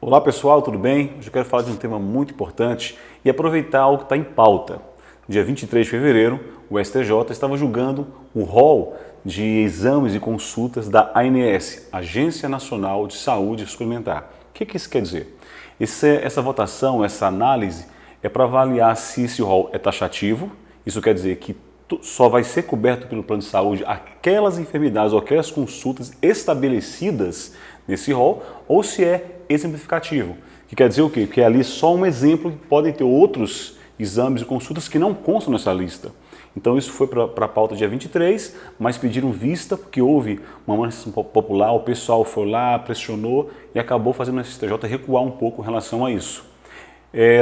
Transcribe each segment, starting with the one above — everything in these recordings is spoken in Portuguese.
Olá pessoal, tudo bem? Hoje eu quero falar de um tema muito importante e aproveitar algo que está em pauta. Dia 23 de fevereiro, o STJ estava julgando o rol de exames e consultas da ANS, Agência Nacional de Saúde Suplementar. O que isso quer dizer? Essa votação, essa análise é para avaliar se esse rol é taxativo, isso quer dizer que só vai ser coberto pelo plano de saúde aquelas enfermidades ou aquelas consultas estabelecidas nesse rol, ou se é exemplificativo, que quer dizer o quê? Que é ali só um exemplo, que podem ter outros exames e consultas que não constam nessa lista. Então isso foi para a pauta dia 23, mas pediram vista porque houve uma manifestação popular, o pessoal foi lá, pressionou e acabou fazendo o STJ recuar um pouco em relação a isso.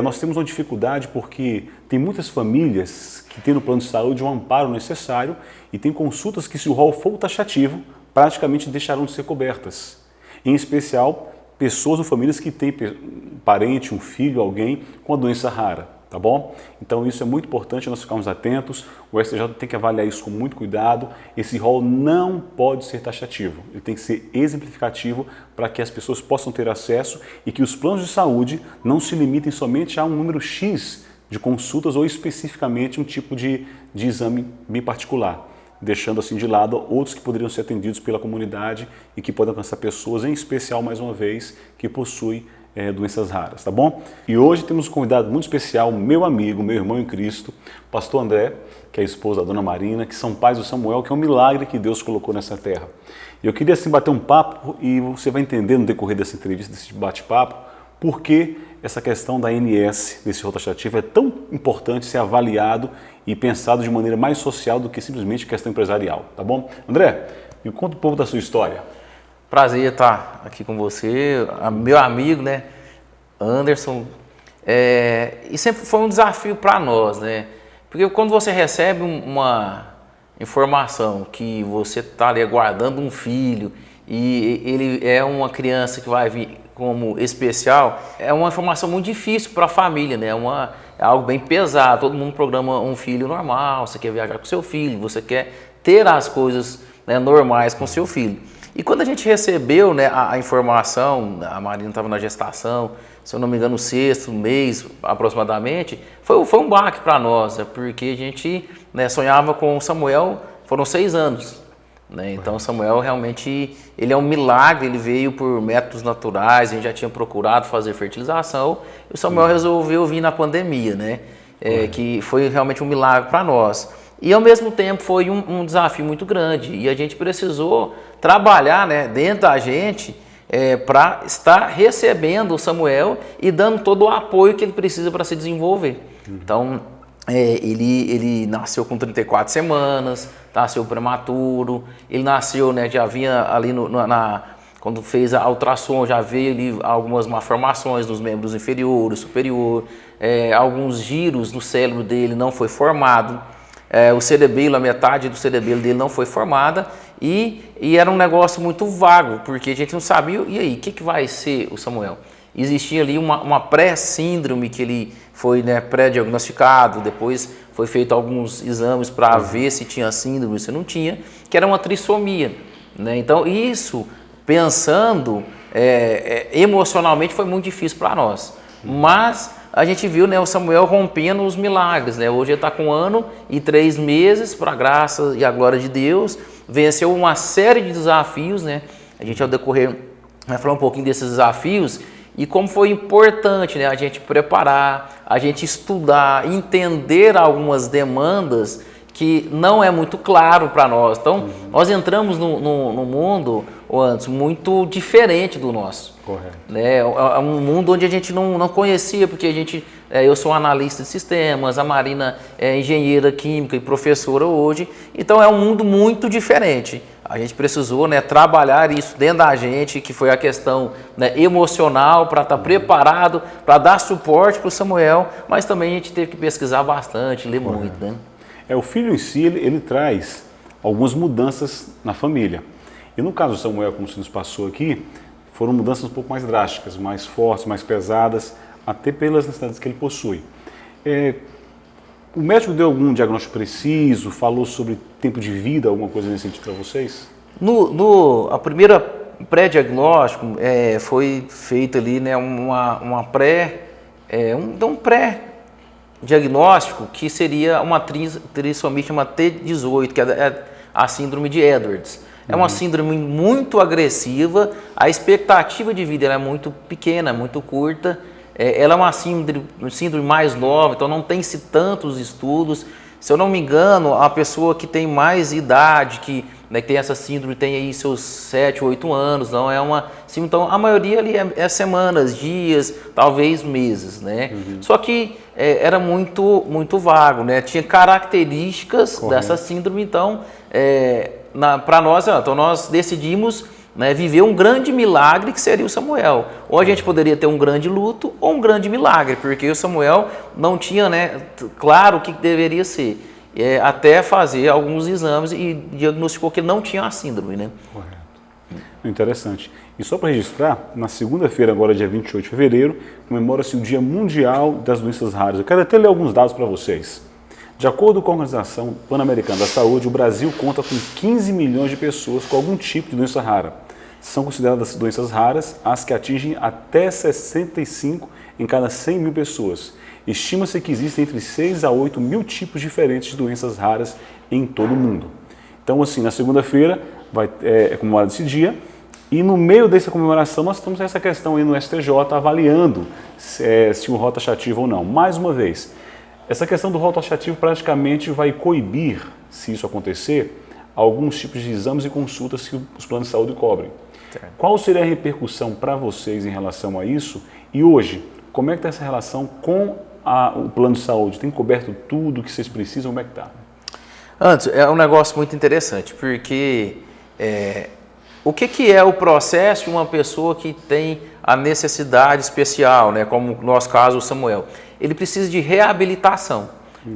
Nós temos uma dificuldade porque tem muitas famílias que têm no plano de saúde um amparo necessário e tem consultas que, se o rol for taxativo, praticamente deixarão de ser cobertas. Em especial, pessoas ou famílias que têm um parente, um filho, alguém com a doença rara, tá bom? Então isso é muito importante nós ficarmos atentos, o STJ tem que avaliar isso com muito cuidado, esse rol não pode ser taxativo, ele tem que ser exemplificativo para que as pessoas possam ter acesso e que os planos de saúde não se limitem somente a um número X de consultas ou especificamente um tipo de exame bem particular, deixando assim de lado outros que poderiam ser atendidos pela comunidade e que podem alcançar pessoas, em especial, mais uma vez, que possuem doenças raras, tá bom? E hoje temos um convidado muito especial, meu amigo, meu irmão em Cristo, pastor André, que é a esposa da dona Marina, que são pais do Samuel, que é um milagre que Deus colocou nessa terra. E eu queria assim bater um papo e você vai entender no decorrer dessa entrevista, desse bate-papo, por que essa questão da ANS, desse rol taxativo, é tão importante ser avaliado e pensado de maneira mais social do que simplesmente questão empresarial, tá bom? André, me conta um pouco da sua história. Prazer estar aqui com você, meu amigo, né, Anderson. E sempre foi um desafio para nós, né? Porque quando você recebe uma informação que você está ali aguardando um filho e ele é uma criança que vai vir como especial, é uma informação muito difícil para a família, né? É algo bem pesado. Todo mundo programa um filho normal, você quer viajar com seu filho, você quer ter as coisas, né, normais com seu filho. E quando a gente recebeu, né, a informação, a Marina estava na gestação, se eu não me engano, no 6º mês aproximadamente, foi um baque para nós, né, porque a gente, né, sonhava com o Samuel, foram 6 anos. Né? Então Samuel realmente, ele é um milagre, ele veio por métodos naturais, a gente já tinha procurado fazer fertilização, e o Samuel resolveu vir na pandemia, né? Que foi realmente um milagre para nós. E ao mesmo tempo foi um desafio muito grande, e a gente precisou trabalhar, né, dentro da gente para estar recebendo o Samuel e dando todo o apoio que ele precisa para se desenvolver. Então ele nasceu com 34 semanas, nasceu prematuro, ele nasceu, né, já vinha ali quando fez a ultrassom, já veio ali algumas malformações nos membros inferior e superior, alguns giros no cérebro dele não foi formado, o cerebelo, a metade do cerebelo dele não foi formada e era um negócio muito vago, porque a gente não sabia, e aí, o que vai ser o Samuel? Existia ali uma pré-síndrome que ele foi, né, pré-diagnosticado, depois foi feito alguns exames para ver se tinha síndrome, se não tinha, que era uma trissomia. Né? Então isso, pensando emocionalmente, foi muito difícil para nós. Mas a gente viu, né, o Samuel rompendo os milagres. Né? Hoje ele está com 1 ano e 3 meses, para a graça e a glória de Deus, venceu uma série de desafios. Né? A gente, ao decorrer, vai falar um pouquinho desses desafios, e como foi importante, né, a gente preparar, a gente estudar, entender algumas demandas que não é muito claro para nós. Então, nós entramos no mundo, antes, muito diferente do nosso. Correto. Né? É um mundo onde a gente não conhecia, porque eu sou analista de sistemas, a Marina é engenheira química e professora hoje, então é um mundo muito diferente. A gente precisou, né, trabalhar isso dentro da gente, que foi a questão, né, emocional, para estar preparado, para dar suporte para o Samuel, mas também a gente teve que pesquisar bastante, ler muito. Né? O filho em si, ele traz algumas mudanças na família. E no caso do Samuel, como se nos passou aqui, foram mudanças um pouco mais drásticas, mais fortes, mais pesadas, até pelas necessidades que ele possui. O médico deu algum diagnóstico preciso, falou sobre tempo de vida, alguma coisa nesse sentido para vocês? A primeira o pré-diagnóstico foi feito ali, né, um pré-diagnóstico que seria uma trissomia chamada T18, que é a síndrome de Edwards. É uma síndrome muito agressiva, a expectativa de vida ela é muito pequena, muito curta, ela é uma síndrome mais nova, então não tem-se tantos estudos. Se eu não me engano, a pessoa que tem mais idade, que tem essa síndrome, tem aí seus 7, 8 anos, não é uma síndrome, então a maioria ali é semanas, dias, talvez meses, né? Só que era muito vago, né? Tinha características dessa síndrome, então para nós, então nós decidimos, né, viver um grande milagre que seria o Samuel. Ou a gente poderia ter um grande luto ou um grande milagre, porque o Samuel não tinha, né, claro o que deveria ser. Até fazer alguns exames e diagnosticou que ele não tinha a síndrome, né? Correto. Interessante. E só para registrar, na segunda-feira, agora dia 28 de fevereiro, comemora-se o Dia Mundial das Doenças Raras. Eu quero até ler alguns dados para vocês. De acordo com a Organização Pan-Americana da Saúde, o Brasil conta com 15 milhões de pessoas com algum tipo de doença rara. São consideradas doenças raras as que atingem até 65 em cada 100 mil pessoas. Estima-se que existem entre 6 a 8 mil tipos diferentes de doenças raras em todo o mundo. Então, assim, na segunda-feira é comemorado esse dia, e no meio dessa comemoração nós temos essa questão aí no STJ avaliando se o rol taxativo ou não. Mais uma vez, essa questão do rol taxativo praticamente vai coibir, se isso acontecer, alguns tipos de exames e consultas que os planos de saúde cobrem. Qual seria a repercussão para vocês em relação a isso? E hoje, como é que está essa relação com o plano de saúde? Tem coberto tudo que vocês precisam? Como é que está? Antes, é um negócio muito interessante, porque o que é o processo de uma pessoa que tem a necessidade especial, né, como no nosso caso o Samuel? Ele precisa de reabilitação.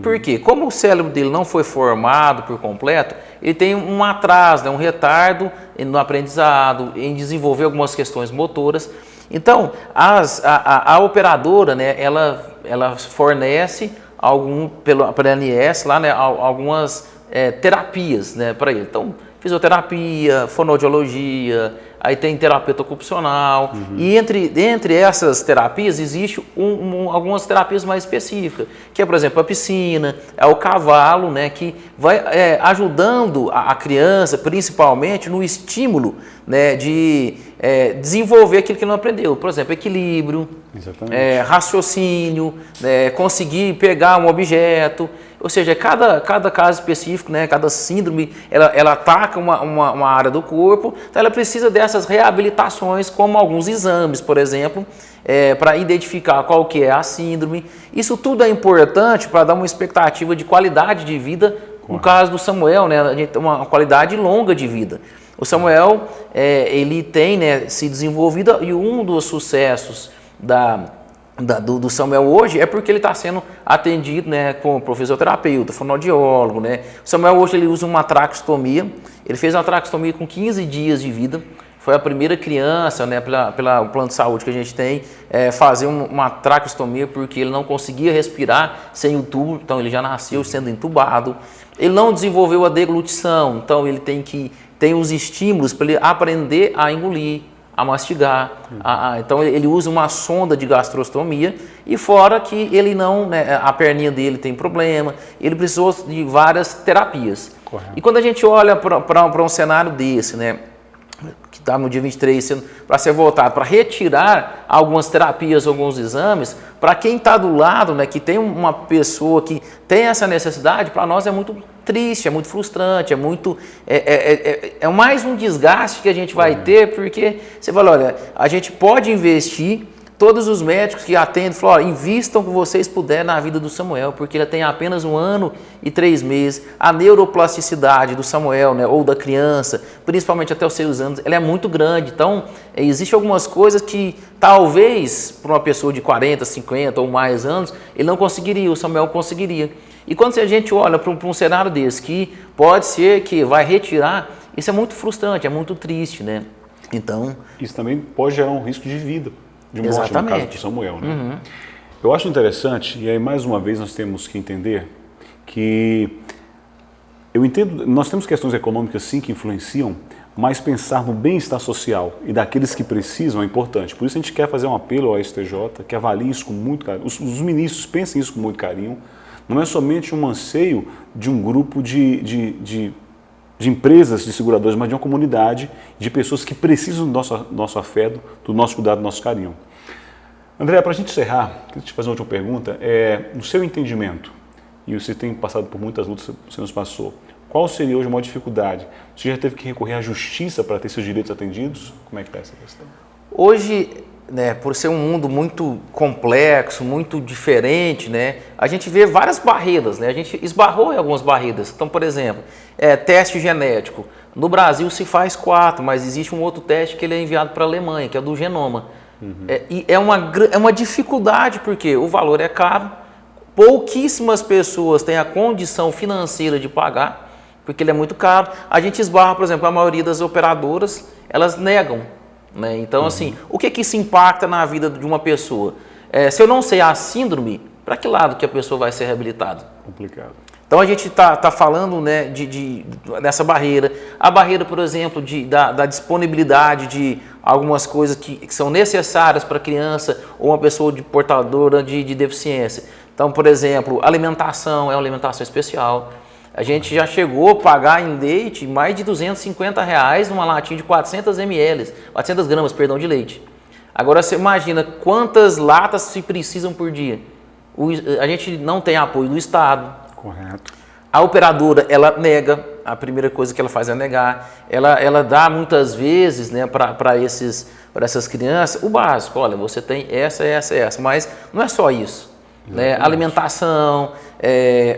Por quê? Como o cérebro dele não foi formado por completo, ele tem um atraso, né, um retardo no aprendizado, em desenvolver algumas questões motoras. Então, a operadora, né, ela fornece pela ANS lá, né, algumas terapias, né, para ele. Então, fisioterapia, fonoaudiologia, aí tem terapeuta ocupacional, e entre essas terapias existe algumas terapias mais específicas, que é, por exemplo, a piscina, é o cavalo, né, que vai ajudando a criança, principalmente no estímulo, né, de desenvolver aquilo que ele não aprendeu, por exemplo, equilíbrio, raciocínio, conseguir pegar um objeto. Ou seja, cada caso específico, né, cada síndrome, ela ataca uma área do corpo, então ela precisa dessas reabilitações, como alguns exames, por exemplo, para identificar qual que é a síndrome. Isso tudo é importante para dar uma expectativa de qualidade de vida, no caso do Samuel, né, a gente tem uma qualidade longa de vida. O Samuel, ele tem, né, se desenvolvido, e um dos sucessos do Samuel hoje é porque ele está sendo atendido, né, com fisioterapeuta, fonoaudiólogo, né. O Samuel hoje ele usa uma traqueostomia, ele fez uma traqueostomia com 15 dias de vida, foi a primeira criança, né, pelo plano de saúde que a gente tem, fazer uma traqueostomia porque ele não conseguia respirar sem o tubo, então ele já nasceu sendo entubado. Ele não desenvolveu a deglutição, então ele tem os estímulos para ele aprender a engolir, a mastigar. Então ele usa uma sonda de gastrostomia, e fora que ele não, né, a perninha dele tem problema, ele precisou de várias terapias. Correto. E quando a gente olha para um cenário desse, né, que está no dia 23 para ser voltado, para retirar algumas terapias, alguns exames, para quem está do lado, né, que tem uma pessoa que tem essa necessidade, para nós é muito triste, é muito frustrante, é mais um desgaste que a gente vai ter, porque você fala, olha, a gente pode investir, todos os médicos que atendem falam, olha, invistam o que vocês puderem na vida do Samuel, porque ele tem apenas 1 ano e 3 meses, a neuroplasticidade do Samuel, né, ou da criança, principalmente até os 6 anos, ela é muito grande, então existem algumas coisas que talvez para uma pessoa de 40, 50 ou mais anos, ele não conseguiria, o Samuel conseguiria. E quando a gente olha para um cenário desse, que pode ser que vai retirar, isso é muito frustrante, é muito triste, né? Então, isso também pode gerar um risco de vida, de morte, exatamente, no caso do Samuel, né? Eu acho interessante, e aí mais uma vez nós temos que entender que, eu entendo, nós temos questões econômicas sim que influenciam, mas pensar no bem-estar social e daqueles que precisam é importante. Por isso a gente quer fazer um apelo ao STJ, que avalie isso com muito carinho, os ministros pensem isso com muito carinho. Não é somente um anseio de um grupo de empresas, de seguradoras, mas de uma comunidade de pessoas que precisam do nosso afeto, do nosso cuidado, do nosso carinho. André, para a gente encerrar, queria te fazer uma última pergunta. No seu entendimento, e você tem passado por muitas lutas, você nos passou, qual seria hoje a maior dificuldade? Você já teve que recorrer à justiça para ter seus direitos atendidos? Como é que está essa questão? Hoje, né, por ser um mundo muito complexo, muito diferente, né, a gente vê várias barreiras, né, a gente esbarrou em algumas barreiras. Então, por exemplo, teste genético. No Brasil se faz 4, mas existe um outro teste que ele é enviado para a Alemanha, que é o do genoma. E é uma dificuldade, porque o valor é caro, pouquíssimas pessoas têm a condição financeira de pagar, porque ele é muito caro. A gente esbarra, por exemplo, a maioria das operadoras, elas negam. Né? Então, assim, o que isso impacta na vida de uma pessoa? Se eu não sei a síndrome, para que lado que a pessoa vai ser reabilitada? Complicado. Então, a gente tá falando, né, dessa barreira. A barreira, por exemplo, da disponibilidade de algumas coisas que são necessárias para a criança ou uma pessoa portadora de deficiência. Então, por exemplo, alimentação é uma alimentação especial. A gente já chegou a pagar em leite mais de R$250 numa latinha de 400 ml, 400 gramas, perdão, de leite. Agora você imagina quantas latas se precisam por dia. A gente não tem apoio do Estado. Correto. A operadora, ela nega, a primeira coisa que ela faz é negar. Ela dá muitas vezes, né, para essas crianças o básico. Olha, você tem essa, mas não é só isso. Né? Alimentação,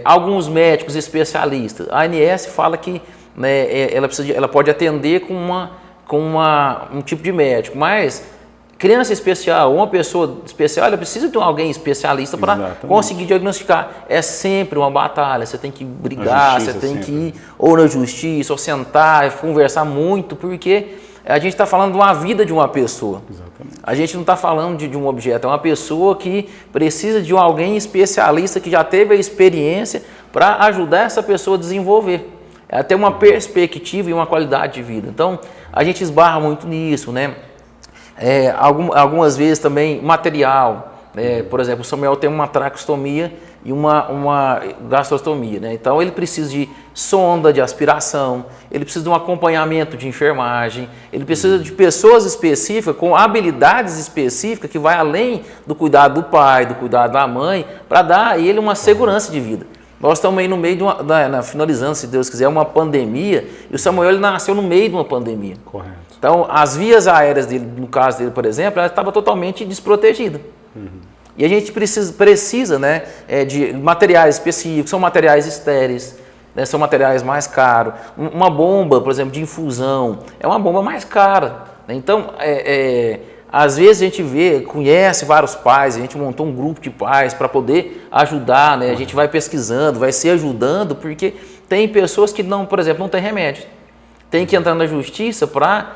alguns médicos especialistas. A ANS fala que, né, ela pode atender com um tipo de médico, mas criança especial, uma pessoa especial, ela precisa de alguém especialista para conseguir diagnosticar. É sempre uma batalha, você tem que brigar, você tem que ir ou na justiça, ou sentar, conversar muito, porque a gente está falando de uma vida de uma pessoa. Exatamente. A gente não está falando de um objeto, é uma pessoa que precisa de alguém especialista que já teve a experiência para ajudar essa pessoa a desenvolver. É ter uma perspectiva e uma qualidade de vida. Então, a gente esbarra muito nisso, né? Algumas vezes também material. Por exemplo, o Samuel tem uma traqueostomia e uma gastrostomia, né? Então ele precisa de sonda de aspiração, ele precisa de um acompanhamento de enfermagem, ele precisa de pessoas específicas com habilidades específicas que vai além do cuidado do pai, do cuidado da mãe, para dar a ele uma segurança de vida. Nós estamos aí no meio de finalizando, se Deus quiser, uma pandemia, e o Samuel ele nasceu no meio de uma pandemia. Correto. Então, as vias aéreas dele, no caso dele, por exemplo, ela estava totalmente desprotegida. E a gente precisa, né, de materiais específicos, são materiais estéreis, né, são materiais mais caros. Uma bomba, por exemplo, de infusão, é uma bomba mais cara. Né? Então, às vezes a gente conhece vários pais, a gente montou um grupo de pais para poder ajudar, né? A gente vai pesquisando, vai se ajudando, porque tem pessoas que, não, por exemplo, não tem remédio. Tem que entrar na justiça para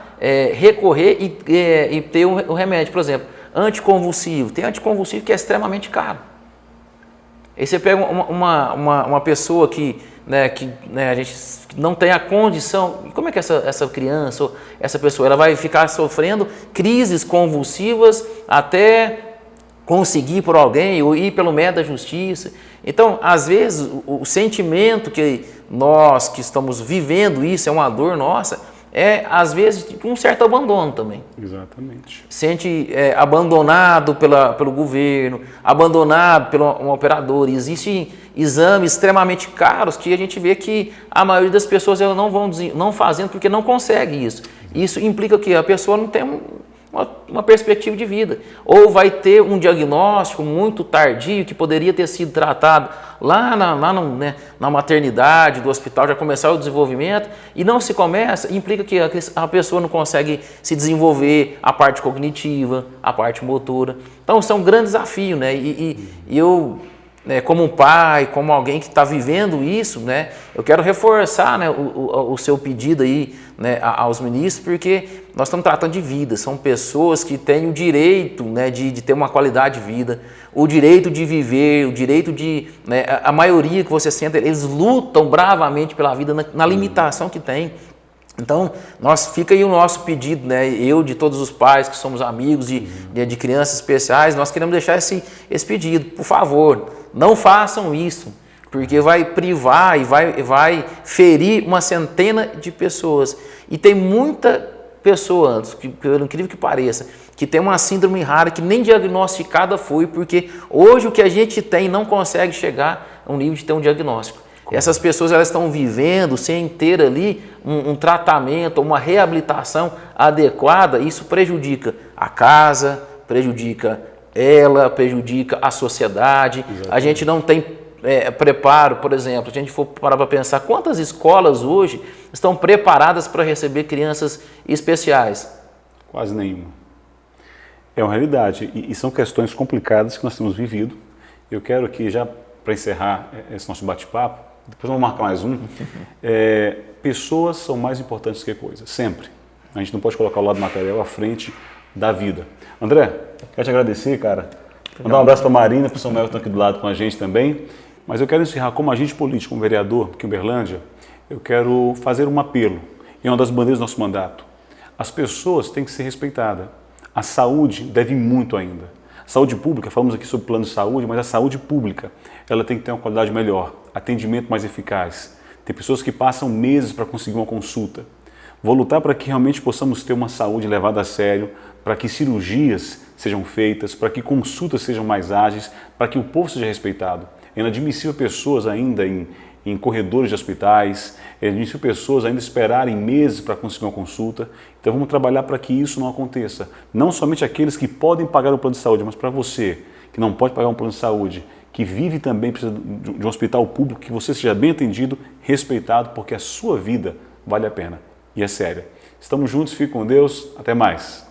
recorrer e ter o remédio. Por exemplo, anticonvulsivo. Tem anticonvulsivo que é extremamente caro. Aí você pega uma pessoa que a gente não tem a condição. Como é que essa criança, ou essa pessoa, ela vai ficar sofrendo crises convulsivas até conseguir por alguém ou ir pelo método da justiça? Então, às vezes, o sentimento que nós que estamos vivendo isso, é uma dor nossa, às vezes, um certo abandono também. Exatamente. Sente abandonado pelo governo, abandonado pelo um operador. Existem exames extremamente caros que a gente vê que a maioria das pessoas elas não fazendo porque não consegue isso. Isso implica que a pessoa não tem uma perspectiva de vida. Ou vai ter um diagnóstico muito tardio que poderia ter sido tratado lá na maternidade do hospital, já começar o desenvolvimento, e não se começa, implica que a pessoa não consegue se desenvolver a parte cognitiva, a parte motora. Então, são grandes desafios, né? E eu, como um pai, como alguém que está vivendo isso, né, eu quero reforçar, né, o seu pedido aí, né, aos ministros, porque nós estamos tratando de vida, são pessoas que têm o direito, né, de ter uma qualidade de vida, o direito de viver, o direito de... Né, a maioria que você sente, eles lutam bravamente pela vida na limitação que tem. Então, fica aí o nosso pedido, né? Eu, de todos os pais que somos amigos de crianças especiais, nós queremos deixar esse pedido. Por favor, não façam isso, porque vai privar e vai ferir uma centena de pessoas. E tem muita pessoa, pelo incrível que pareça, que tem uma síndrome rara que nem diagnosticada foi, porque hoje o que a gente tem não consegue chegar a um nível de ter um diagnóstico. Essas pessoas elas estão vivendo sem ter ali um tratamento, uma reabilitação adequada. Isso prejudica a casa, prejudica ela, prejudica a sociedade. Exatamente. A gente não tem preparo, por exemplo, se a gente for parar para pensar, quantas escolas hoje estão preparadas para receber crianças especiais? Quase nenhuma. É uma realidade e são questões complicadas que nós temos vivido. Eu quero aqui, já para encerrar esse nosso bate-papo, depois vamos marcar mais um. Pessoas são mais importantes que coisas, sempre. A gente não pode colocar o lado material à frente da vida. André, quero te agradecer, cara. Mandar um abraço para a Marina, para o Samuel que estão aqui do lado com a gente também. Mas eu quero encerrar como agente político, como vereador aqui em Uberlândia, eu quero fazer um apelo. E é uma das bandeiras do nosso mandato. As pessoas têm que ser respeitadas. A saúde deve muito ainda. Saúde pública, falamos aqui sobre plano de saúde, mas a saúde pública, ela tem que ter uma qualidade melhor, atendimento mais eficaz. Tem pessoas que passam meses para conseguir uma consulta. Vou lutar para que realmente possamos ter uma saúde levada a sério, para que cirurgias sejam feitas, para que consultas sejam mais ágeis, para que o povo seja respeitado. É inadmissível pessoas ainda em corredores de hospitais, é inadmissível pessoas ainda esperarem meses para conseguir uma consulta. Então vamos trabalhar para que isso não aconteça. Não somente aqueles que podem pagar um plano de saúde, mas para você que não pode pagar um plano de saúde, que vive também, precisa de um hospital público, que você seja bem atendido, respeitado, porque a sua vida vale a pena e é séria. Estamos juntos, fique com Deus, até mais.